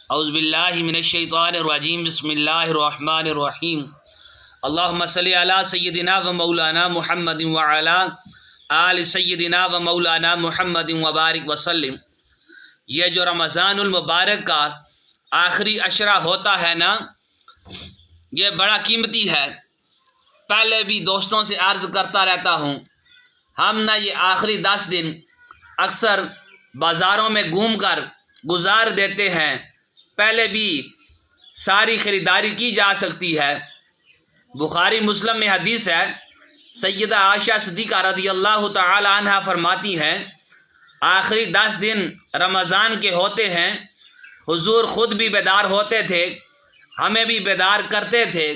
اعوذ باللہ من الشیطان الرجیم بسم اللہ الرحمن الرحیم اللہم صلی علی سیدنا و مولانا محمد وعلی آل سیدنا و مولانا محمد وبارک وسلم۔ یہ جو رمضان المبارک کا آخری عشرہ ہوتا ہے نا، یہ بڑا قیمتی ہے۔ پہلے بھی دوستوں سے عرض کرتا رہتا ہوں، ہم نہ یہ آخری 10 دن اکثر بازاروں میں گھوم کر گزار دیتے ہیں، پہلے بھی ساری خریداری کی جا سکتی ہے۔ بخاری مسلم میں حدیث ہے، سیدہ عائشہ صدیقہ رضی اللہ تعالی عنہ فرماتی ہیں، آخری 10 دن رمضان کے ہوتے ہیں، حضور خود بھی بیدار ہوتے تھے، ہمیں بھی بیدار کرتے تھے۔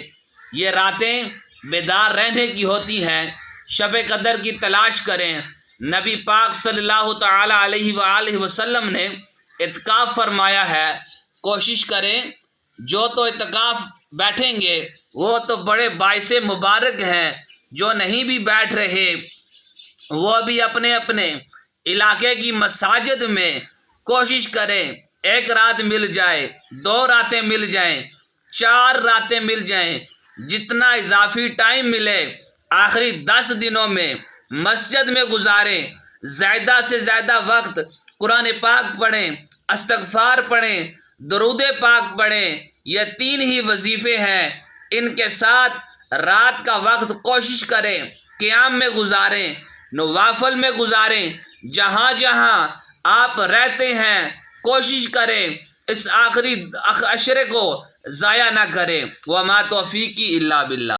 یہ راتیں بیدار رہنے کی ہوتی ہیں، شب قدر کی تلاش کریں۔ نبی پاک صلی اللہ تعالی علیہ وآلہ وسلم نے اعتکاف فرمایا ہے، کوشش کریں جو تو اعتکاف بیٹھیں گے وہ تو بڑے باعث مبارک ہیں، جو نہیں بھی بیٹھ رہے وہ بھی اپنے اپنے علاقے کی مساجد میں کوشش کریں، 1 رات مل جائے، 2 راتیں مل جائیں، 4 راتیں مل جائیں، جتنا اضافی ٹائم ملے آخری 10 دنوں میں مسجد میں گزاریں۔ زیادہ سے زیادہ وقت قرآن پاک پڑھیں، استغفار پڑھیں، درود پاک پڑھیں۔ یہ 3 ہی وظیفے ہیں، ان کے ساتھ رات کا وقت کوشش کریں قیام میں گزاریں، نوافل میں گزاریں۔ جہاں جہاں آپ رہتے ہیں کوشش کریں اس آخری عشرے کو ضائع نہ کریں۔ وما توفیقی الا باللہ۔